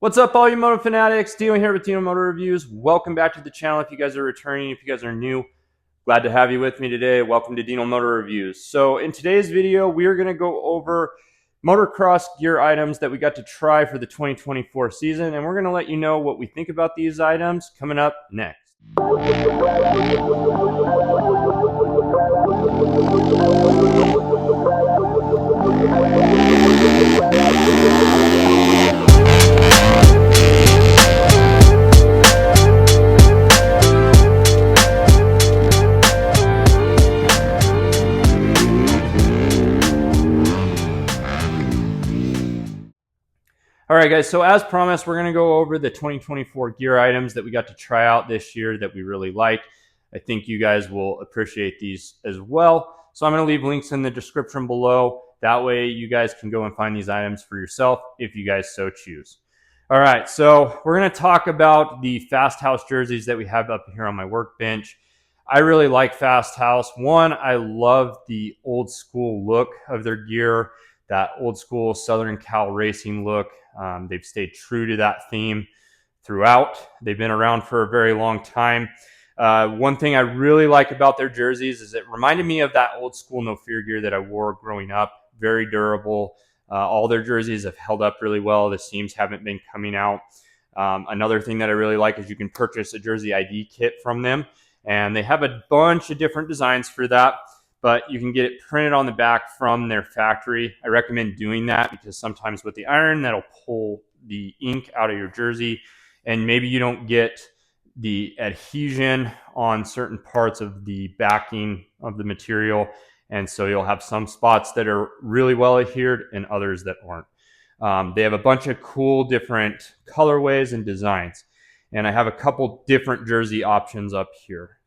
What's up, all you moto fanatics? Dino here with Dino Motor Reviews. Welcome back to the channel. If you guys are returning, if you guys are new, glad to have you with me today. Welcome to Dino Motor Reviews. So in today's video, we are going to go over motocross gear items that we got to try for the 2024 season, and we're going to let you know what we think about these items coming up next. All right, guys, so as promised, we're going to go over the 2024 gear items that we got to try out this year that we really liked. I think you guys will appreciate these as well. So I'm going to leave links in the description below. That way you guys can go and find these items for yourself if you guys so choose. All right, so we're going to talk about the Fasthouse jerseys that we have up here on my workbench. I really like Fasthouse. One, I love the old school look of their gear, that old school Southern Cal racing look. They've stayed true to that theme throughout. They've been around for a very long time. One thing I really like about their jerseys is it reminded me of that old school No Fear gear that I wore growing up. Very durable. All their jerseys have held up really well. The seams haven't been coming out. Another thing that I really like is you can purchase a Jersey ID kit from them, and they have a bunch of different designs for that, but you can get it printed on the back from their factory. I recommend doing that because sometimes with the iron, that'll pull the ink out of your jersey, and maybe you don't get the adhesion on certain parts of the backing of the material, and so you'll have some spots that are really well adhered and others that aren't. They have a bunch of cool different colorways and designs, and I have a couple different jersey options up here.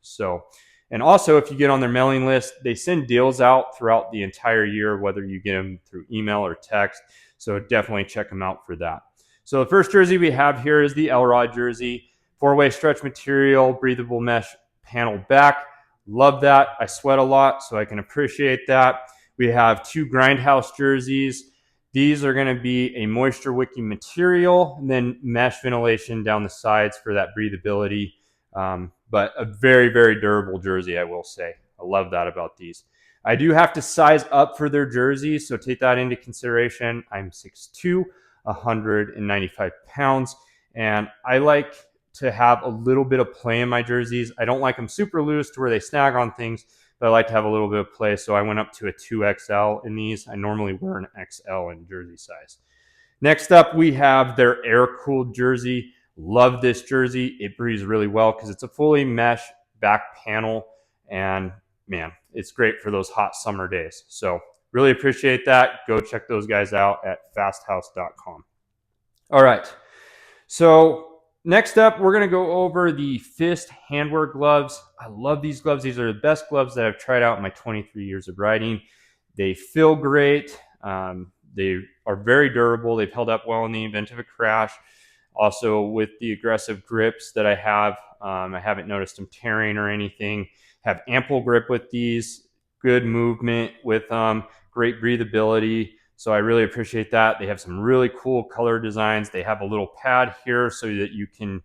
And also, if you get on their mailing list, they send deals out throughout the entire year, whether you get them through email or text. So definitely check them out for that. So the first jersey we have here is the Elrod jersey. 4-way stretch material, breathable mesh panel back. Love that. I sweat a lot, so I can appreciate that. We have two Grindhouse jerseys. These are going to be a moisture wicking material and then mesh ventilation down the sides for that breathability. But a very, very durable jersey, I will say. I love that about these. I do have to size up for their jerseys, so take that into consideration. I'm 6'2", 195 pounds, and I like to have a little bit of play in my jerseys. I don't like them super loose to where they snag on things, but I like to have a little bit of play, so I went up to a 2XL in these. I normally wear an XL in jersey size. Next up, we have their air-cooled jersey. Love this jersey. It breathes really well because it's a fully mesh back panel, and man, it's great for those hot summer days. So really appreciate that. Go check those guys out at fasthouse.com. All right, so next up, we're going to go over the Fist handwear gloves. I love these gloves. These are the best gloves that I've tried out in my 23 years of riding. They feel great. They are very durable. They've held up well in the event of a crash. Also, with the aggressive grips that I have, I haven't noticed them tearing or anything. Have ample grip with these, good movement with them, great breathability. So I really appreciate that. They have some really cool color designs. They have a little pad here so that you can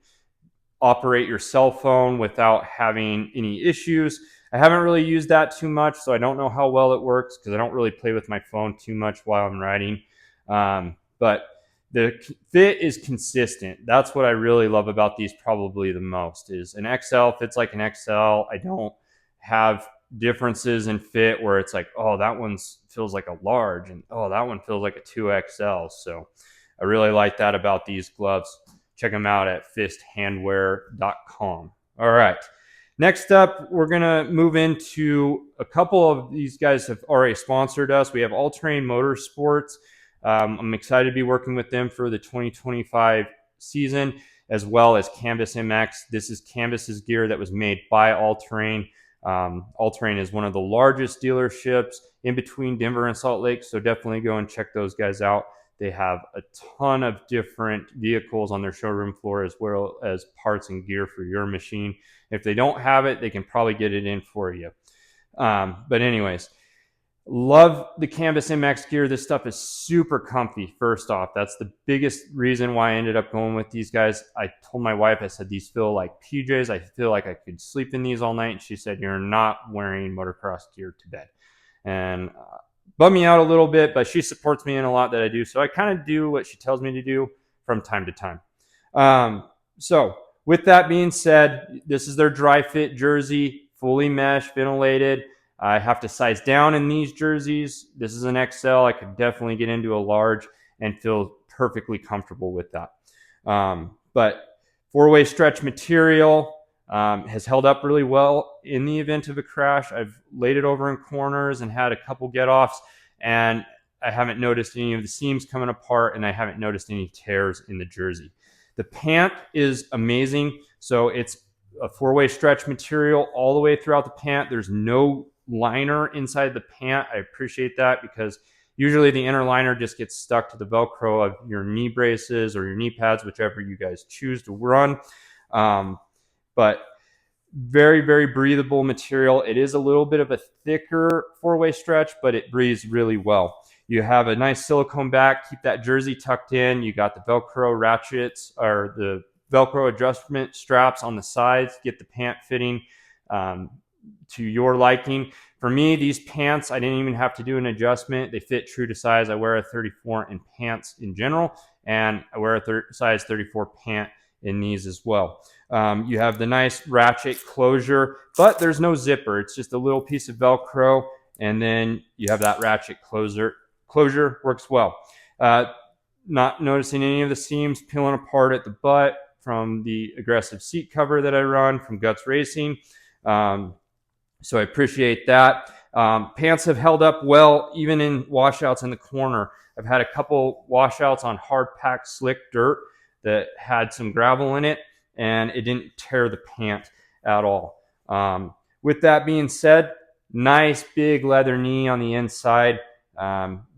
operate your cell phone without having any issues. I haven't really used that too much, so I don't know how well it works because I don't really play with my phone too much while I'm riding. But the fit is consistent. That's what I really love about these probably the most is an XL fits like an XL. I don't have differences in fit where it's like, oh, that one feels like a large and oh, that one feels like a 2XL. So I really like that about these gloves. Check them out at fisthandwear.com. All right. Next up, we're going to move into a couple of these guys have already sponsored us. We have All Terrain Motorsports. I'm excited to be working with them for the 2025 season, as well as Canvas MX. This is Canvas's gear that was made by All Terrain. All Terrain is one of the largest dealerships in between Denver and Salt Lake, so definitely go and check those guys out. They have a ton of different vehicles on their showroom floor as well as parts and gear for your machine. If they don't have it, they can probably get it in for you. But anyways, Love the Canvas MX gear. This stuff is super comfy. First off, that's the biggest reason why I ended up going with these guys. I told my wife, I said, these feel like PJs. I feel like I could sleep in these all night. And she said, you're not wearing motocross gear to bed. And bummed me out a little bit, but she supports me in a lot that I do. So I kind of do what she tells me to do from time to time. So with that being said, this is their dry fit jersey, fully mesh, ventilated. I have to size down in these jerseys. This is an XL. I could definitely get into a large and feel perfectly comfortable with that. But four-way stretch material has held up really well in the event of a crash. I've laid it over in corners and had a couple get-offs, and I haven't noticed any of the seams coming apart, and I haven't noticed any tears in the jersey. The pant is amazing. So it's a four-way stretch material all the way throughout the pant. There's no liner inside the pant. I appreciate that because usually the inner liner just gets stuck to the Velcro of your knee braces or your knee pads, whichever you guys choose to run. But very, very breathable material. It is a little bit of a thicker four-way stretch, but it breathes really well. You have a nice silicone back, keep that jersey tucked in. You got the Velcro ratchets or the Velcro adjustment straps on the sides, get the pant fitting to your liking. For me, these pants, I didn't even have to do an adjustment. They fit true to size. I wear a 34 in pants in general, and I wear a size 34 pant in these as well. You have the nice ratchet closure, but there's no zipper. It's just a little piece of Velcro, and then you have that ratchet closure. Closure works well. Not noticing any of the seams peeling apart at the butt from the aggressive seat cover that I run from Guts Racing. So I appreciate that. Pants have held up well, even in washouts in the corner. I've had a couple washouts on hard packed slick dirt that had some gravel in it, and it didn't tear the pant at all. With that being said, nice big leather knee on the inside,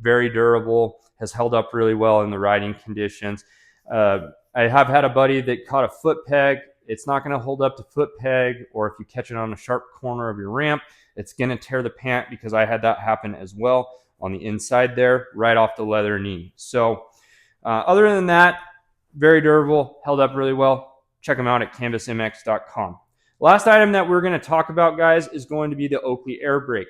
very durable, has held up really well in the riding conditions. I have had a buddy that caught a foot peg. It's not going to hold up to foot peg, or if you catch it on a sharp corner of your ramp, it's going to tear the pant, because I had that happen as well on the inside there, right off the leather knee. So other than that, very durable, held up really well. Check them out at canvasmx.com. Last item that we're going to talk about, guys, is going to be the Oakley Airbrake.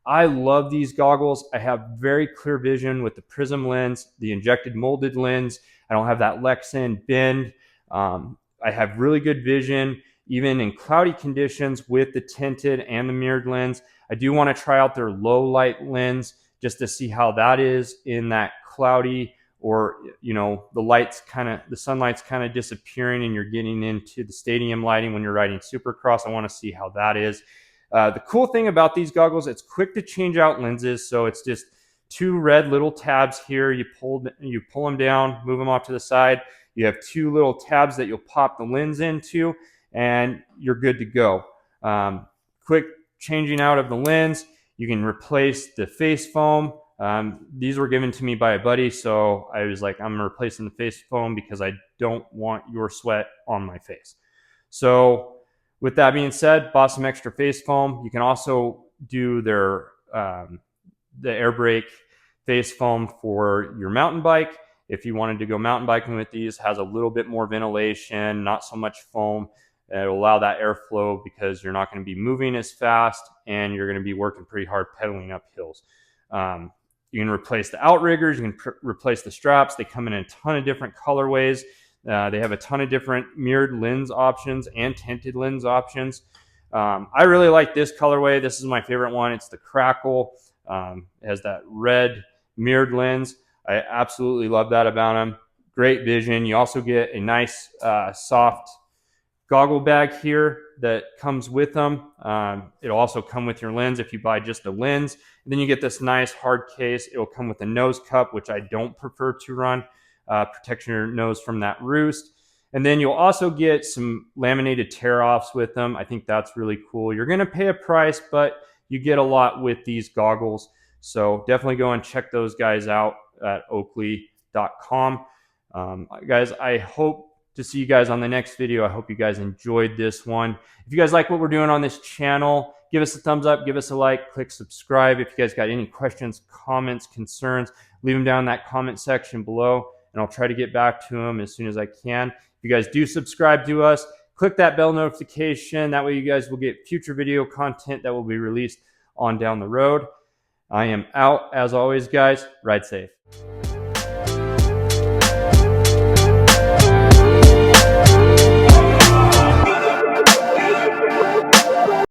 I love these goggles. I have very clear vision with the prism lens, the injected molded lens. I don't have that Lexan bend. I have really good vision, even in cloudy conditions with the tinted and the mirrored lens. I do want to try out their low light lens just to see how that is in that cloudy, or, you know, the sunlight's kind of disappearing and you're getting into the stadium lighting when you're riding Supercross. I want to see how that is. The cool thing about these goggles, it's quick to change out lenses. So it's just two red little tabs here. You pull them down, move them off to the side. You have two little tabs that you'll pop the lens into, and you're good to go. Quick changing out of the lens. You can replace the face foam. These were given to me by a buddy, so I was like, I'm replacing the face foam because I don't want your sweat on my face. So with that being said, bought some extra face foam. You can also do their the Airbrake face foam for your mountain bike. If you wanted to go mountain biking with these, has a little bit more ventilation, not so much foam. It'll allow that airflow because you're not going to be moving as fast and you're going to be working pretty hard pedaling up hills. You can replace the outriggers, you can replace the straps. They come in a ton of different colorways. They have a ton of different mirrored lens options and tinted lens options. I really like this colorway. This is my favorite one. It's the Crackle. It has that red mirrored lens. I absolutely love that about them. Great vision. You also get a nice soft goggle bag here that comes with them. It'll also come with your lens if you buy just a lens. And then you get this nice hard case. It'll come with a nose cup, which I don't prefer to run. Protect your nose from that roost. And then you'll also get some laminated tear-offs with them. I think that's really cool. You're going to pay a price, but you get a lot with these goggles. So definitely go and check those guys out at oakley.com. Guys, I hope to see you guys on the next video. I hope you guys enjoyed this one. If you guys like what we're doing on this channel, give us a thumbs up, give us a like, click subscribe. If you guys got any questions, comments, concerns, leave them down in that comment section below, and I'll try to get back to them as soon as I can. If you guys do subscribe to us, click that bell notification. That way you guys will get future video content that will be released on down the road. I am out. As always, guys, ride safe.